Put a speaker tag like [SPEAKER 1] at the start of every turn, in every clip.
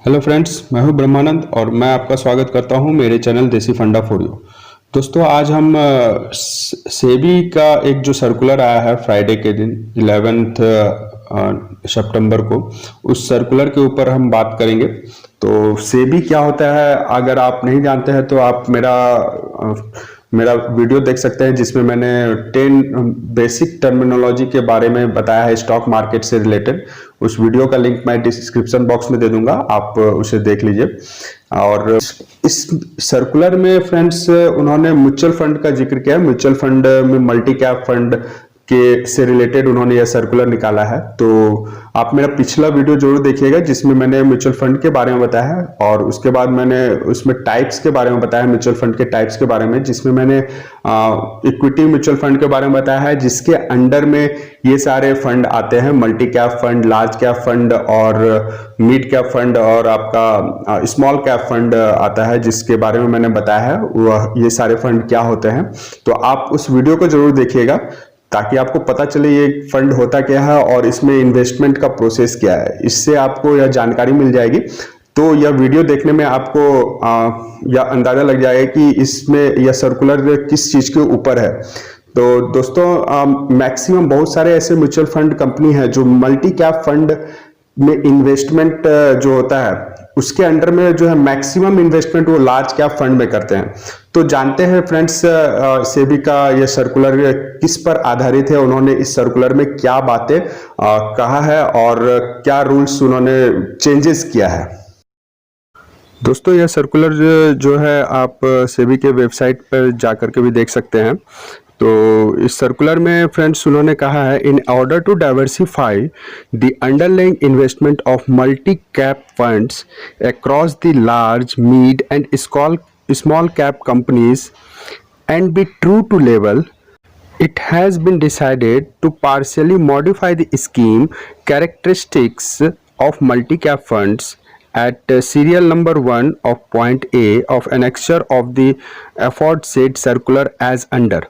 [SPEAKER 1] Hello friends, मैं हूं ब्रह्मानंद और मैं आपका स्वागत करता हूं मेरे चैनल देसी फंडा फॉर यू। दोस्तों, आज हम सेबी का एक जो सर्कुलर आया है फ्राइडे के दिन 11 सितंबर को, उस सर्कुलर के ऊपर हम बात करेंगे। तो सेबी क्या होता है, अगर आप नहीं जानते हैं तो आप मेरा वीडियो देख सकते हैं जिसमें मैंने 10 बेसिक टर्मिनोलॉजी के बारे में बताया है स्टॉक मार्केट से रिलेटेड। उस वीडियो का लिंक मैं डिस्क्रिप्शन बॉक्स में दे दूंगा, आप उसे देख लीजिए। और इस सर्कुलर में फ्रेंड्स उन्होंने म्यूचुअल फंड का जिक्र किया है। म्यूचुअल फंड में मल्टी कैप फंड के से रिलेटेड उन्होंने यह सर्कुलर निकाला है। तो आप मेरा पिछला वीडियो जरूर देखिएगा जिसमें मैंने म्यूचुअल फंड के बारे में बताया है, और उसके बाद मैंने उसमें टाइप्स के बारे में बताया, म्यूचुअल फंड के टाइप्स के बारे में, जिसमें मैंने इक्विटी म्यूचुअल फंड के बारे में बताया है, जिसके अंडर में ये सारे फंड आते हैं, multi cap fund, large cap fund और मिड कैप फंड और आपका स्मॉल कैप फंड आता है, जिसके बारे में मैंने बताया है वह ये सारे फंड क्या होते हैं। तो आप उस वीडियो को जरूर देखिएगा ताकि आपको पता चले ये फंड होता क्या है और इसमें इन्वेस्टमेंट का प्रोसेस क्या है, इससे आपको यह जानकारी मिल जाएगी। तो यह वीडियो देखने में आपको यह अंदाजा लग जाएगा कि इसमें यह सर्कुलर किस चीज के ऊपर है। तो दोस्तों, मैक्सिमम बहुत सारे ऐसे म्यूचुअल फंड कंपनी है जो मल्टी कैप फंड में इन्वेस्टमेंट जो होता है उसके अंडर में जो है मैक्सिमम इन्वेस्टमेंट वो लार्ज कैप फंड में करते हैं। तो जानते हैं फ्रेंड्स, सेबी का यह सर्कुलर किस पर आधारित है, उन्होंने इस सर्कुलर में क्या बातें कहा है और क्या रूल्स उन्होंने चेंजेस किया है। दोस्तों, यह सर्कुलर जो है आप सेबी के वेबसाइट पर जाकर के भी देख सकते हैं। तो इस सर्कुलर में फ्रेंड्स उन्होंने कहा है, in order to diversify the underlying investment of multi cap funds across the large mid and small cap companies and be true to level, it has been decided to partially modify the scheme characteristics of multi-cap funds at serial number 1 of point A of annexure of the aforesaid circular as under।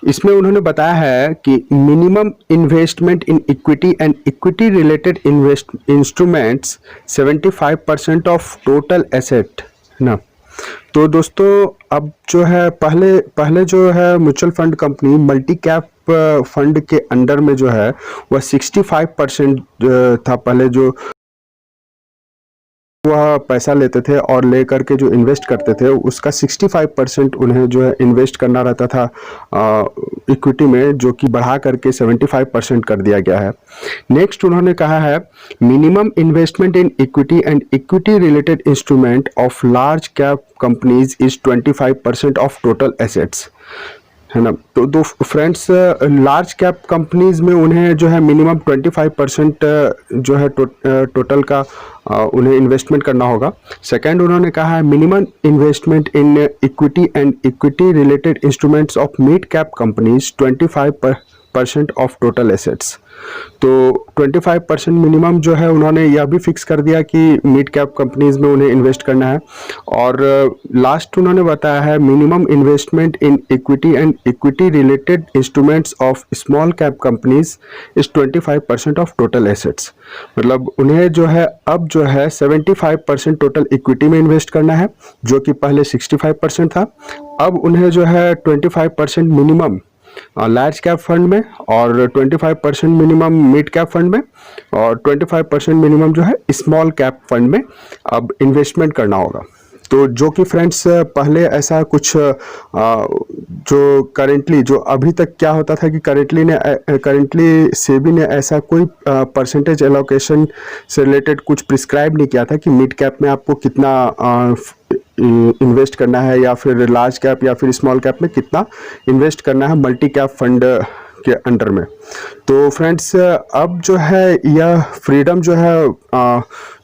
[SPEAKER 1] इसमें उन्होंने बताया है कि minimum investment in equity and equity related instruments 75% of total asset ना। तो दोस्तों, अब जो है पहले जो है mutual fund company multi cap fund के अंडर में जो है वह 65% था पहले, जो वह पैसा लेते थे और लेकर के जो इन्वेस्ट करते थे उसका 65% उन्हें जो है इन्वेस्ट करना रहता था इक्विटी में, जो कि बढ़ा करके 75% कर दिया गया है। नेक्स्ट उन्होंने कहा है, minimum investment in equity and equity related instrument of large cap companies is 25% of total assets, है ना। तो फ्रेंड्स, लार्ज कैप कंपनीज में उन्हें जो है मिनिमम 25% जो है टोटल का उन्हें इन्वेस्टमेंट करना होगा। सेकंड उन्होंने कहा है, minimum investment in equity and equity related instruments of mid cap companies 25% of total assets. तो 25% मिनिमम जो है उन्होंने यह भी फिक्स कर दिया कि मिड कैप कंपनीज में उन्हें इन्वेस्ट करना है। और लास्ट उन्होंने बताया है, minimum investment in equity and equity related instruments of small cap companies is 25% of total assets. मतलब उन्हें जो है अब जो है 75% टोटल इक्विटी में इन्वेस्ट करना है, जो कि पहले 65% था। अब उन्हें जो है 25% मिनिमम लार्ज कैप फंड में और 25% मिनिमम मिड कैप फंड में और 25% मिनिमम जो है स्मॉल कैप फंड में अब इन्वेस्टमेंट करना होगा। तो जो कि फ्रेंड्स पहले ऐसा कुछ जो करेंटली जो अभी तक क्या होता था कि करेंटली सेबी ने ऐसा कोई परसेंटेज एलोकेशन से रिलेटेड कुछ प्रिस्क्राइब नहीं किया था कि मिड कैप में आपको कितना इन्वेस्ट करना है या फिर लार्ज कैप या फिर स्मॉल कैप में कितना इन्वेस्ट करना है मल्टी कैप फंड के अंडर में। तो फ्रेंड्स, अब जो है यह फ्रीडम जो है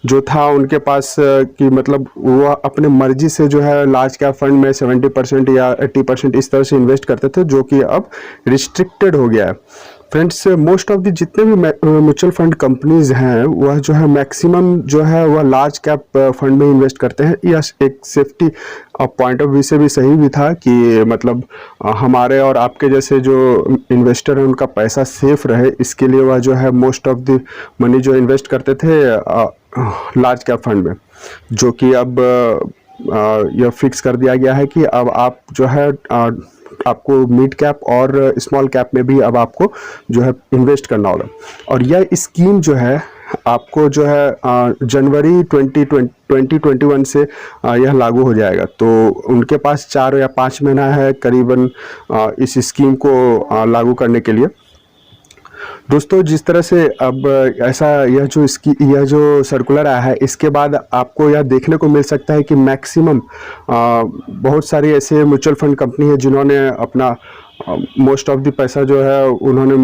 [SPEAKER 1] जो था उनके पास कि मतलब वो अपने मर्जी से जो है लार्ज कैप फंड में 70% या 80% इस तरह से इन्वेस्ट करते थे, जो कि अब रिस्ट्रिक्टेड हो गया है। फ्रेंड्स, मोस्ट ऑफ द जितने भी म्यूचुअल फंड कंपनीज हैं वह जो है मैक्सिमम जो है वह लार्ज कैप फंड में इन्वेस्ट करते हैं। यह एक सेफ्टी पॉइंट ऑफ व्यू से भी सही भी था कि मतलब हमारे और आपके जैसे जो इन्वेस्टर हैं उनका पैसा सेफ रहे, इसके लिए वह जो है मोस्ट ऑफ द मनी जो इन्वेस्ट करते थे लार्ज कैप फंड में, जो कि अब यह फिक्स कर दिया गया है कि अब आप जो है आपको मिड कैप और स्मॉल कैप में भी अब आपको जो है इन्वेस्ट करना होगा। और यह स्कीम जो है आपको जो है जनवरी 2021 से यह लागू हो जाएगा। तो उनके पास 4 या 5 महीना है करीबन इस स्कीम को लागू करने के लिए। दोस्तों, जिस तरह से अब ऐसा यह जो सर्कुलर आया है, इसके बाद आपको यह देखने को मिल सकता है कि मैक्सिमम बहुत सारी ऐसे म्यूचुअल फंड कंपनी है जिन्होंने अपना मोस्ट ऑफ द पैसा जो है उन्होंने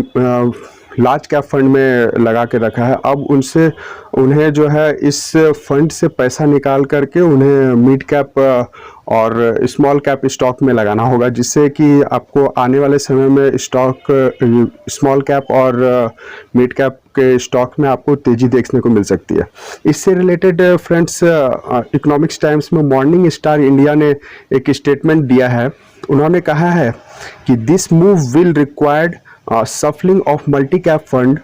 [SPEAKER 1] लार्ज कैप फंड में लगा के रखा है। अब उन्हें जो है इस फंड से पैसा निकाल करके उन्हें मिड कैप और स्मॉल कैप स्टॉक में लगाना होगा, जिससे कि आपको आने वाले समय में स्मॉल कैप और मिड कैप के स्टॉक में आपको तेज़ी देखने को मिल सकती है। इससे रिलेटेड फ्रेंड्स, इकोनॉमिक्स टाइम्स में मॉर्निंग स्टार इंडिया ने एक स्टेटमेंट दिया है। उन्होंने कहा है कि this move will required shuffling of multi-cap fund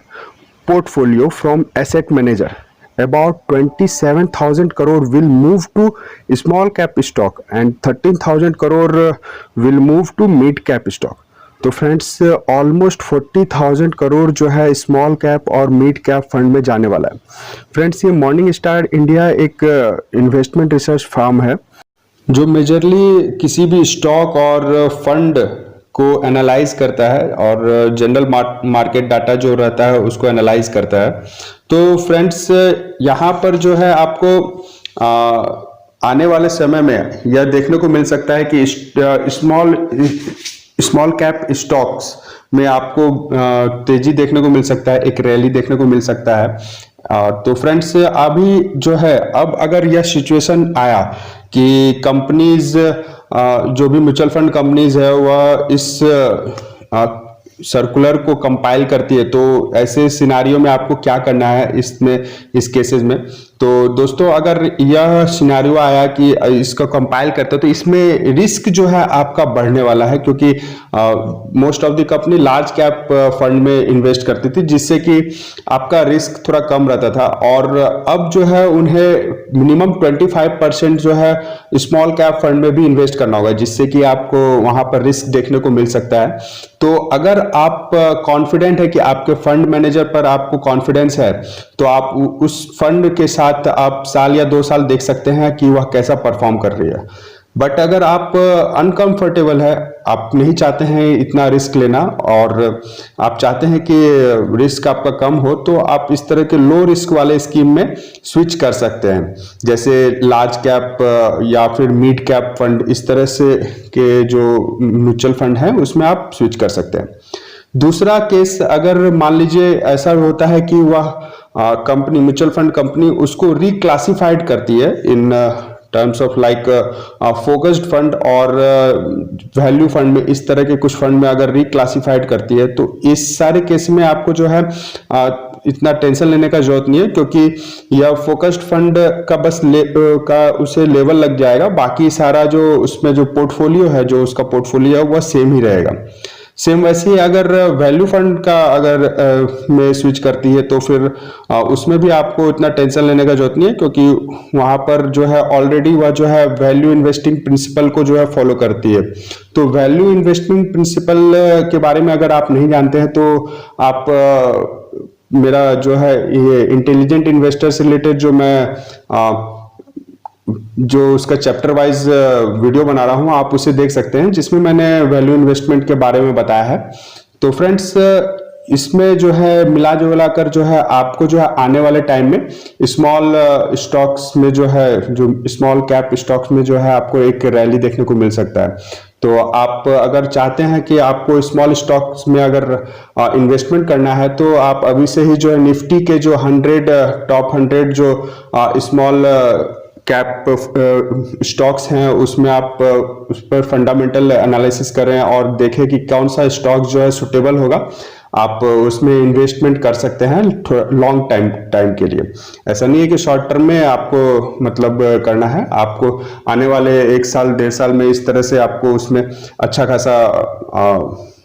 [SPEAKER 1] portfolio from asset manager. About 27,000 crore will move to small cap stock and 13,000 crore will move to mid cap stock. तो friends, almost 40,000 crore जो है small cap और mid cap fund में जाने वाला है। Friends, ये morning star India एक इन्वेस्टमेंट रिसर्च फर्म है जो मेजरली किसी भी स्टॉक और फंड को एनालाइज करता है और जनरल मार्केट डाटा जो रहता है उसको एनालाइज करता है। तो फ्रेंड्स, यहाँ पर जो है आपको आने वाले समय में यह देखने को मिल सकता है कि स्मॉल कैप स्टॉक्स में आपको तेजी देखने को मिल सकता है, एक रैली देखने को मिल सकता है। तो फ्रेंड्स, अभी जो है अब अगर यह सिचुएशन आया कि कंपनीज जो भी म्यूचुअल फंड कंपनीज है वह इस सर्कुलर को कंपाइल करती है, तो ऐसे सिनारियो में आपको क्या करना है इस केसेस में। तो दोस्तों, अगर यह सिनारियो आया कि इसको कंपाइल करते हो तो इसमें रिस्क जो है आपका बढ़ने वाला है, क्योंकि most of the company large cap fund में इन्वेस्ट करती थी, जिससे कि आपका रिस्क थोड़ा कम रहता था। और अब जो है उन्हें मिनिमम 25% जो है स्मॉल कैप फंड में भी इन्वेस्ट करना होगा, जिससे कि आपको वहां पर रिस्क देखने को मिल सकता है। तो अगर आप कॉन्फिडेंट है कि आपके फंड मैनेजर पर आपको कॉन्फिडेंस है, तो आप उस फंड के साथ आप साल या 2 साल देख सकते हैं कि वह कैसा परफॉर्म कर रही है। बट अगर आप अनकंफर्टेबल है, आप नहीं चाहते हैं इतना रिस्क लेना और आप चाहते हैं कि रिस्क आपका कम हो, तो आप इस तरह के लो रिस्क वाले स्कीम में स्विच कर सकते हैं, जैसे लार्ज कैप या फिर मिड कैप फंड, इस तरह से के जो म्यूचुअल फंड है उसमें आप स्विच कर सकते हैं। दूसरा केस, अगर मान लीजिए ऐसा होता है कि वह कंपनी म्यूचुअल फंड कंपनी उसको रिक्लासिफाइड करती है in terms of like focused fund और वैल्यू फंड में, इस तरह के कुछ फंड में अगर रिक्लासिफाइड करती है, तो इस सारे केस में आपको जो है इतना टेंशन लेने का जरूरत नहीं है, क्योंकि यह फोकस्ड फंड का बस उसे लेवल लग जाएगा, बाकी सारा जो उसमें जो पोर्टफोलियो है, जो उसका पोर्टफोलियो है वह सेम ही रहेगा। सेम वैसे ही अगर वैल्यू फंड का अगर में स्विच करती है तो फिर उसमें भी आपको इतना टेंशन लेने का जरूरत नहीं है, क्योंकि वहां पर जो है ऑलरेडी वह जो है वैल्यू इन्वेस्टिंग प्रिंसिपल को जो है फॉलो करती है। तो वैल्यू इन्वेस्टिंग प्रिंसिपल के बारे में अगर आप नहीं जानते हैं तो आप मेरा जो है ये इंटेलिजेंट इन्वेस्टर से रिलेटेड जो उसका चैप्टर वाइज वीडियो बना रहा हूं, आप उसे देख सकते हैं, जिसमें मैंने वैल्यू इन्वेस्टमेंट के बारे में बताया है। तो फ्रेंड्स, इसमें जो है मिला जुला कर जो है आपको जो है आने वाले टाइम में स्मॉल स्टॉक्स में जो है, जो स्मॉल कैप स्टॉक्स में जो है आपको एक रैली देखने को मिल सकता है। तो आप अगर चाहते हैं कि आपको स्मॉल स्टॉक्स में अगर इन्वेस्टमेंट करना है, तो आप अभी से ही जो है निफ्टी के जो टॉप 100 जो स्मॉल कैप स्टॉक्स हैं उसमें आप उस पर फंडामेंटल एनालिसिस करें और देखें कि कौन सा स्टॉक जो है सुटेबल होगा आप उसमें इन्वेस्टमेंट कर सकते हैं लॉन्ग टाइम के लिए। ऐसा नहीं है कि शॉर्ट टर्म में आपको मतलब करना है, आपको आने वाले 1 साल 1.5 साल में इस तरह से आपको उसमें अच्छा खासा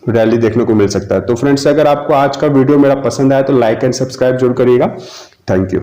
[SPEAKER 1] रैली देखने को मिल सकता है। तो फ्रेंड्स, अगर आपको आज का वीडियो मेरा पसंद आया तो लाइक एंड सब्सक्राइब जरूर करिएगा। Thank you.